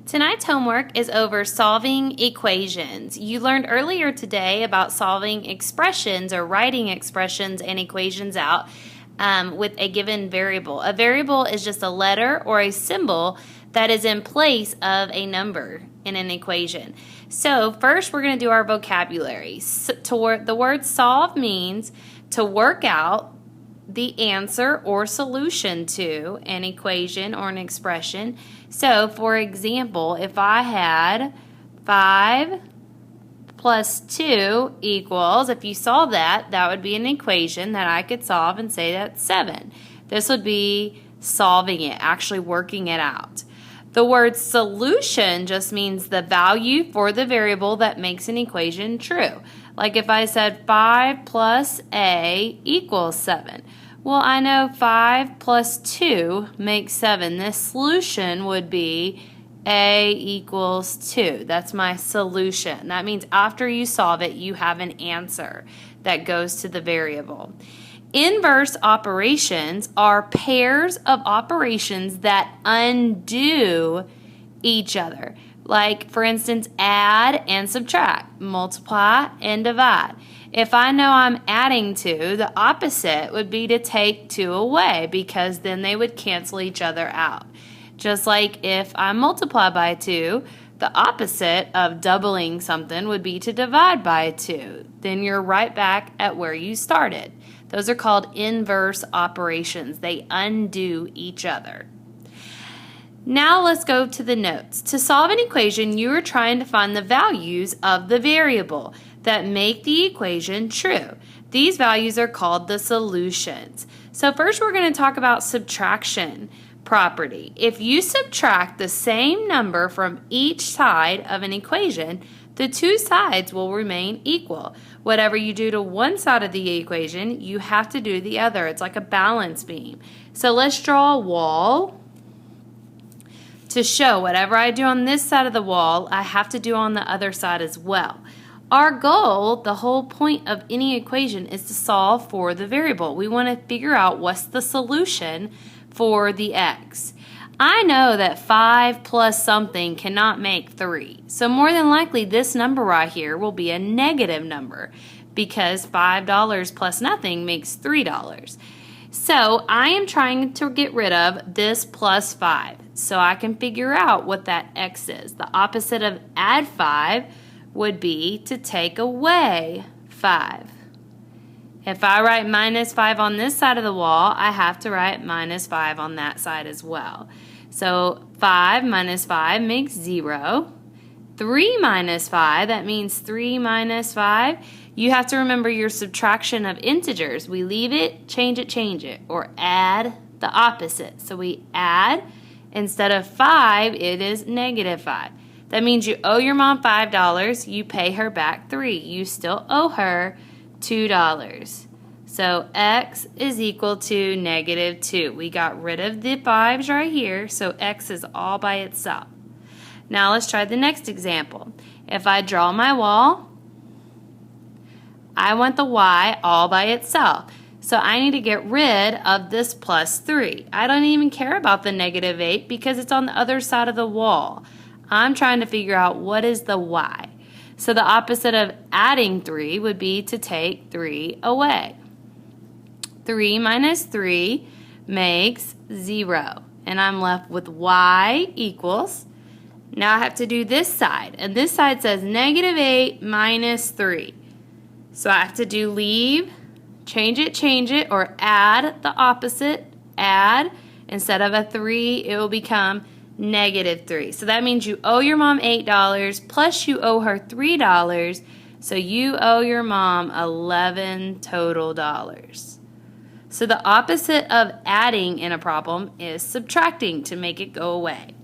Tonight's homework is over solving equations. You learned earlier today about solving expressions or writing expressions and equations out with a given variable. A variable is just a letter or a symbol that is in place of a number in an equation. So first we're going to do our vocabulary. The word solve means to work out the answer or solution to an equation or an expression. So, for example, if I had 5 plus 2 equals, if you saw that, that would be an equation that I could solve and say that's 7. This would be solving it, actually working it out. The word solution just means the value for the variable that makes an equation true. Like if I said 5 plus a equals 7. Well, I know 5 plus 2 makes 7. This solution would be a equals 2. That's my solution. That means after you solve it, you have an answer that goes to the variable. Inverse operations are pairs of operations that undo each other. Like, for instance, add and subtract, multiply and divide. If I know I'm adding 2, the opposite would be to take 2 away because then they would cancel each other out. Just like if I multiply by 2, the opposite of doubling something would be to divide by 2. Then you're right back at where you started. Those are called inverse operations. They undo each other. Now let's go to the notes. To solve an equation, you are trying to find the values of the variable that make the equation true. These values are called the solutions. So first we're going to talk about subtraction property. If you subtract the same number from each side of an equation, the two sides will remain equal. Whatever you do to one side of the equation, you have to do the other. It's like a balance beam. So let's draw a wall to show whatever I do on this side of the wall, I have to do on the other side as well. Our goal, the whole point of any equation, is to solve for the variable. We want to figure out what's the solution for the x. I know that 5 plus something cannot make 3. So more than likely this number right here will be a negative number because $5 plus nothing makes $3. So I am trying to get rid of this plus 5 so I can figure out what that x is. The opposite of add 5 would be to take away 5. If I write minus 5 on this side of the wall, I have to write minus 5 on that side as well. So 5 minus 5 makes 0. 3 minus 5, that means 3 minus 5. You have to remember your subtraction of integers. We leave it, change it, or add the opposite. So we add, instead of 5, it is negative 5. That means you owe your mom $5, you pay her back 3. You still owe her $2. So x is equal to negative 2. We got rid of the 5's right here, so x is all by itself. Now let's try the next example. If I draw my wall, I want the y all by itself. So I need to get rid of this plus 3. I don't even care about the negative 8 because it's on the other side of the wall. I'm trying to figure out what is the y. So the opposite of adding 3 would be to take 3 away. 3 minus 3 makes 0. And I'm left with y equals. Now I have to do this side. And this side says negative 8 minus 3. So I have to do leave, change it, or add the opposite. Add. Instead of a 3, it will become negative 3. So that means you owe your mom $8 plus you owe her $3. So you owe your mom $11 total dollars. So the opposite of adding in a problem is subtracting to make it go away.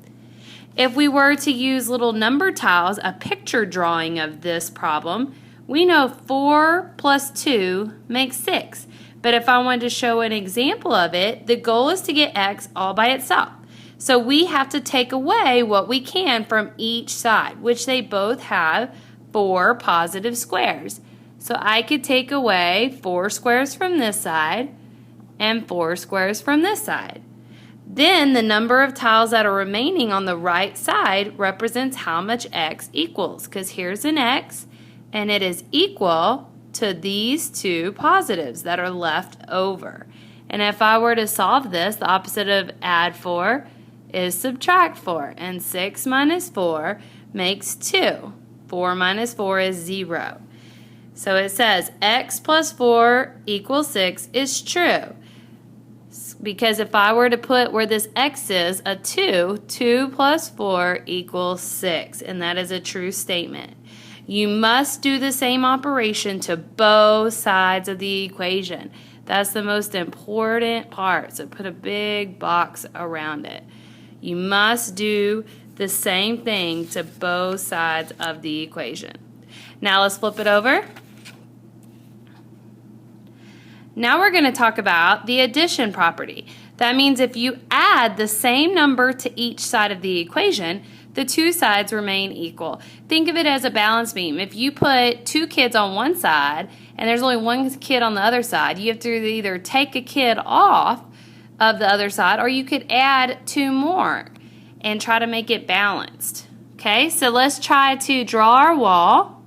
If we were to use little number tiles, a picture drawing of this problem, we know 4 plus 2 makes 6. But if I wanted to show an example of it, the goal is to get x all by itself. So we have to take away what we can from each side, which they both have 4 positive squares. So I could take away 4 squares from this side and 4 squares from this side. Then the number of tiles that are remaining on the right side represents how much x equals, because here's an x, and it is equal to these two positives that are left over. And if I were to solve this, the opposite of add 4 is subtract 4, and 6 minus 4 makes 2. 4 minus 4 is 0. So it says x plus 4 equals 6 is true. Because if I were to put where this x is a 2, 2 plus 4 equals 6. And that is a true statement. You must do the same operation to both sides of the equation. That's the most important part. So put a big box around it. You must do the same thing to both sides of the equation. Now let's flip it over. Now we're going to talk about the addition property. That means if you add the same number to each side of the equation, the two sides remain equal. Think of it as a balance beam. If you put 2 kids on one side and there's only 1 kid on the other side, you have to either take a kid off of the other side or you could add 2 more and try to make it balanced. Okay, so let's try to draw our wall.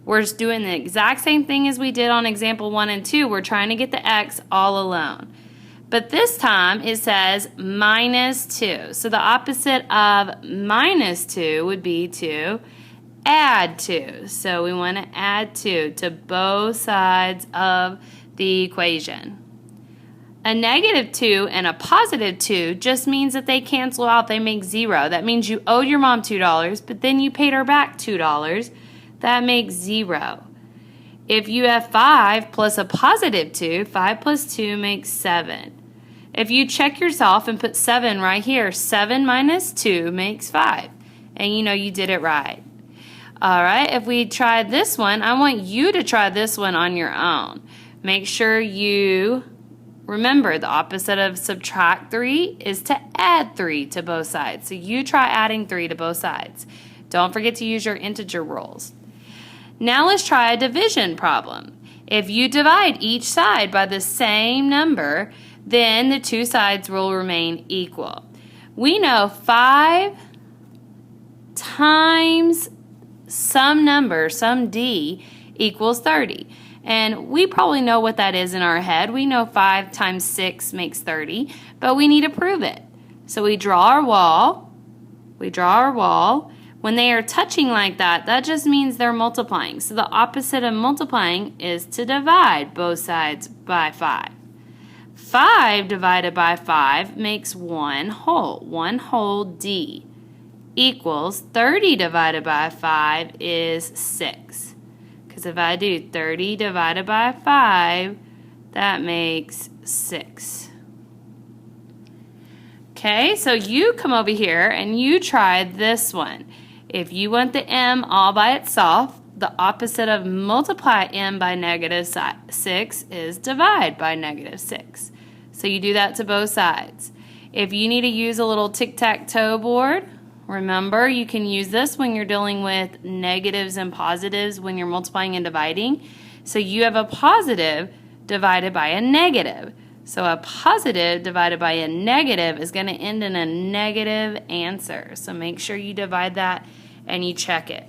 We're just doing the exact same thing as we did on example 1 and 2. We're trying to get the x all alone. But this time it says minus 2. So the opposite of minus 2 would be to add 2. So we want to add 2 to both sides of the equation. A negative 2 and a positive 2 just means that they cancel out. They make 0. That means you owed your mom $2, but then you paid her back $2. That makes 0. If you have 5 plus a positive 2, 5 plus 2 makes 7. If you check yourself and put 7 right here, 7 minus 2 makes 5. And you know you did it right. Alright, if we try this one, I want you to try this one on your own. Make sure you remember the opposite of subtract 3 is to add 3 to both sides. So you try adding 3 to both sides. Don't forget to use your integer rules. Now let's try a division problem. If you divide each side by the same number, then the two sides will remain equal. We know 5 times some number, some d, equals 30. And we probably know what that is in our head. We know 5 times 6 makes 30, but we need to prove it. So we draw our wall. When they are touching like that, that just means they're multiplying. So the opposite of multiplying is to divide both sides by 5. 5 divided by 5 makes 1 whole. 1 whole d equals 30 divided by 5 is 6. Because if I do 30 divided by 5, that makes 6. Okay, so you come over here and you try this one. If you want the m all by itself, the opposite of multiply m by negative 6 is divide by negative 6. So you do that to both sides. If you need to use a little tic-tac-toe board, remember you can use this when you're dealing with negatives and positives when you're multiplying and dividing. So you have a positive divided by a negative. So a positive divided by a negative is going to end in a negative answer. So make sure you divide that and you check it.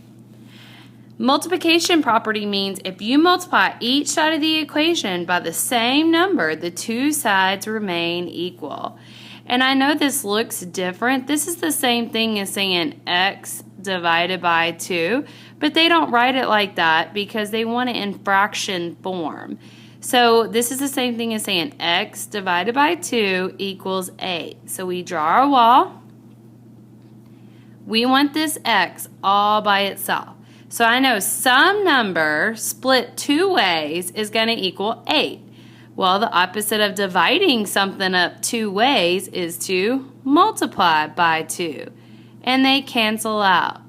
Multiplication property means if you multiply each side of the equation by the same number, the two sides remain equal. And I know this looks different. This is the same thing as saying x divided by 2, but they don't write it like that because they want it in fraction form. So this is the same thing as saying x divided by 2 equals 8. So we draw our wall. We want this x all by itself. So I know some number split 2 ways is going to equal 8. Well, the opposite of dividing something up 2 ways is to multiply by 2. And they cancel out.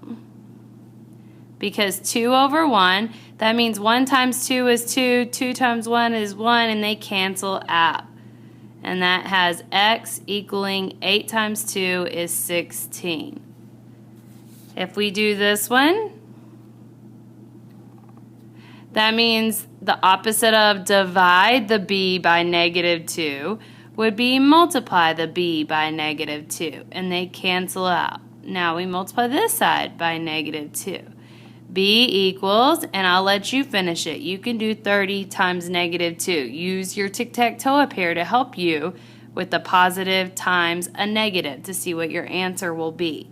Because 2 over 1, that means 1 times 2 is 2, 2 times 1 is 1, and they cancel out. And that has x equaling 8 times 2 is 16. If we do this one, that means the opposite of divide the b by negative 2 would be multiply the b by negative 2, and they cancel out. Now we multiply this side by negative 2. b equals, and I'll let you finish it. You can do 30 times negative 2. Use your tic-tac-toe up here to help you with the positive times a negative to see what your answer will be.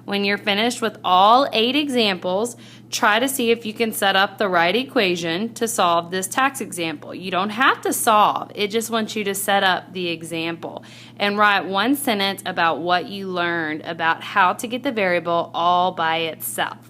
When you're finished with all 8 examples, try to see if you can set up the right equation to solve this tax example. You don't have to solve. It just wants you to set up the example and write one sentence about what you learned about how to get the variable all by itself.